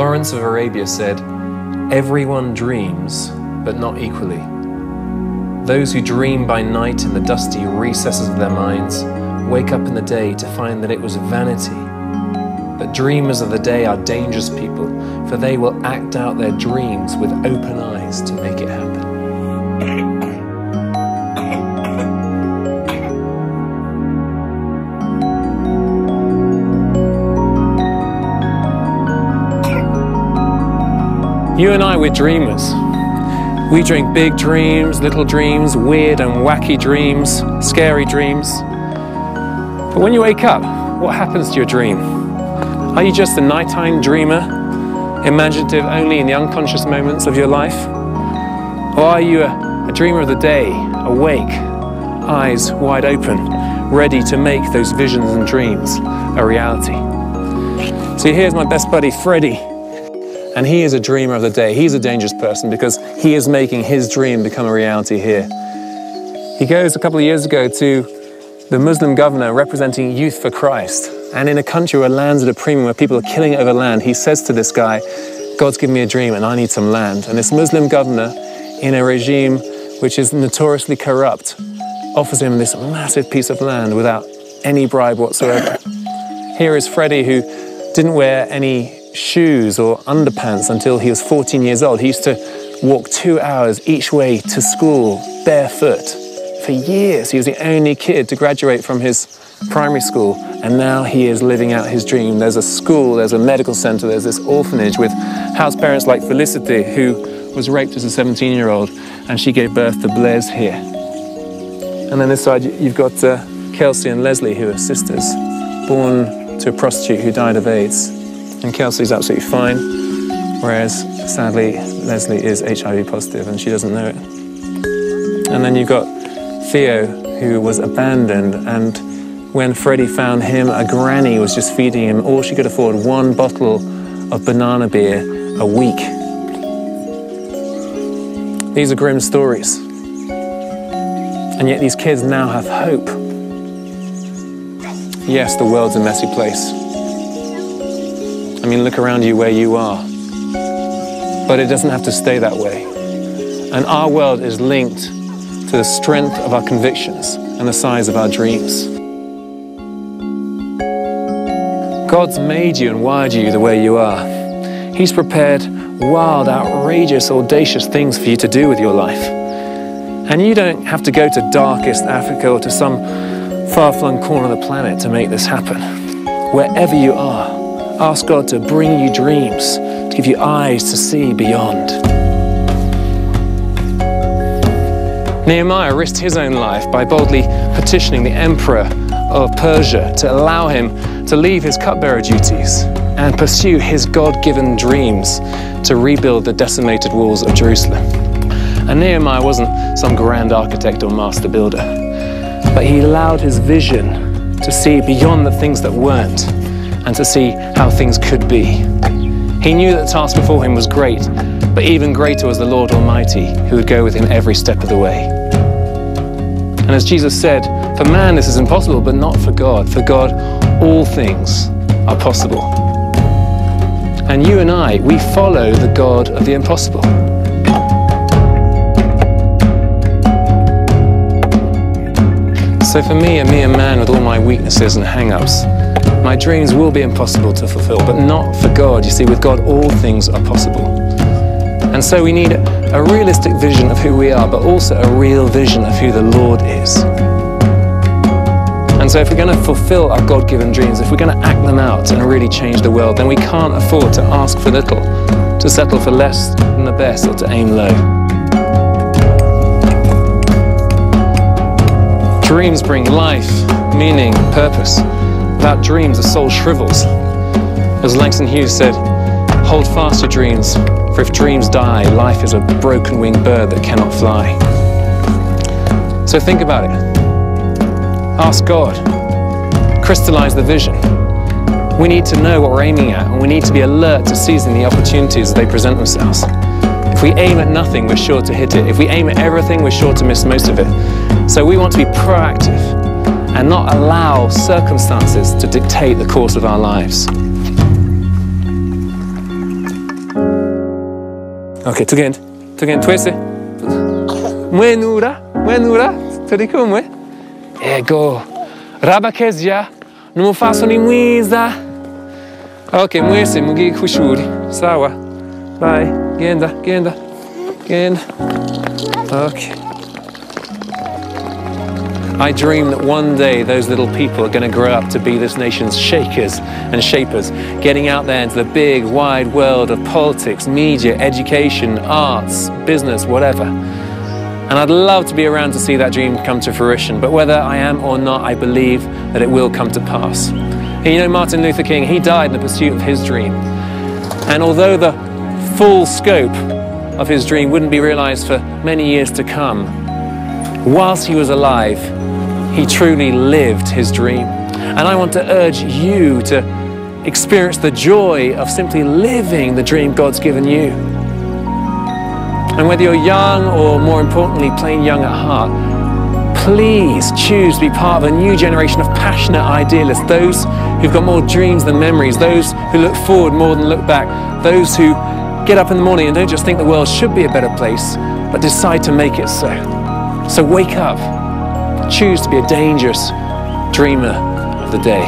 Lawrence of Arabia said, "Everyone dreams, but not equally. Those who dream by night in the dusty recesses of their minds wake up in the day to find that it was vanity. But dreamers of the day are dangerous people, for they will act out their dreams with open eyes to make it happen." You and I, we're dreamers. We dream big dreams, little dreams, weird and wacky dreams, scary dreams. But when you wake up, what happens to your dream? Are you just a nighttime dreamer, imaginative only in the unconscious moments of your life? Or are you a dreamer of the day, awake, eyes wide open, ready to make those visions and dreams a reality? So here's my best buddy, Freddie. And he is a dreamer of the day. He's a dangerous person because he is making his dream become a reality here. He goes a couple of years ago to the Muslim governor representing Youth for Christ. And in a country where land's at a premium, where people are killing over land, he says to this guy, "God's given me a dream and I need some land." And this Muslim governor, in a regime which is notoriously corrupt, offers him this massive piece of land without any bribe whatsoever. Here is Freddie, who didn't wear any shoes or underpants until he was 14 years old. He used to walk 2 hours each way to school barefoot. For years, he was the only kid to graduate from his primary school, and now he is living out his dream. There's a school, there's a medical center, there's this orphanage with house parents like Felicity, who was raped as a 17-year-old, and she gave birth to Blaise here. And then this side, you've got Kelsey and Leslie, who are sisters, born to a prostitute who died of AIDS. And Kelsey's absolutely fine, whereas sadly Leslie is HIV positive and she doesn't know it. And then you've got Theo, who was abandoned, and when Freddie found him, a granny was just feeding him all she could afford, 1 bottle of banana beer a week. These are grim stories. And yet these kids now have hope. Yes, the world's a messy place. I mean, look around you where you are. But it doesn't have to stay that way. And our world is linked to the strength of our convictions and the size of our dreams. God's made you and wired you the way you are. He's prepared wild, outrageous, audacious things for you to do with your life. And you don't have to go to darkest Africa or to some far-flung corner of the planet to make this happen. Wherever you are, ask God to bring you dreams, to give you eyes to see beyond. Nehemiah risked his own life by boldly petitioning the emperor of Persia to allow him to leave his cupbearer duties and pursue his God-given dreams to rebuild the decimated walls of Jerusalem. And Nehemiah wasn't some grand architect or master builder, but he allowed his vision to see beyond the things that weren't, and to see how things could be. He knew that the task before him was great, but even greater was the Lord Almighty, who would go with him every step of the way. And as Jesus said, for man this is impossible, but not for God. For God, all things are possible. And you and I, we follow the God of the impossible. So for me, a mere man with all my weaknesses and hang-ups, my dreams will be impossible to fulfill, but not for God. You see, with God, all things are possible. And so we need a realistic vision of who we are, but also a real vision of who the Lord is. And so if we're going to fulfill our God-given dreams, if we're going to act them out and really change the world, then we can't afford to ask for little, to settle for less than the best, or to aim low. Dreams bring life, meaning, purpose. Without dreams, the soul shrivels. As Langston Hughes said, hold fast your dreams, for if dreams die, life is a broken-winged bird that cannot fly. So think about it. Ask God. Crystallize the vision. We need to know what we're aiming at, and we need to be alert to seizing the opportunities as they present themselves. If we aim at nothing, we're sure to hit it. If we aim at everything, we're sure to miss most of it. So we want to be proactive and not allow circumstances to dictate the course of our lives. Okay, tugend, twese. Mwenura, turikumwe. Ego. Rabakezia, numufaso ni mwiza. Okay, mwese mugiye kw'ishuri. Sawa. Bye. Genda. Okay. I dream that one day those little people are going to grow up to be this nation's shakers and shapers, getting out there into the big, wide world of politics, media, education, arts, business, whatever. And I'd love to be around to see that dream come to fruition, but whether I am or not, I believe that it will come to pass. And you know, Martin Luther King, he died in the pursuit of his dream. And although the full scope of his dream wouldn't be realized for many years to come, whilst he was alive, he truly lived his dream. And I want to urge you to experience the joy of simply living the dream God's given you. And whether you're young or, more importantly, plain young at heart, please choose to be part of a new generation of passionate idealists, those who've got more dreams than memories, those who look forward more than look back, those who get up in the morning and don't just think the world should be a better place, but decide to make it so. So wake up. Choose to be a dangerous dreamer of the day.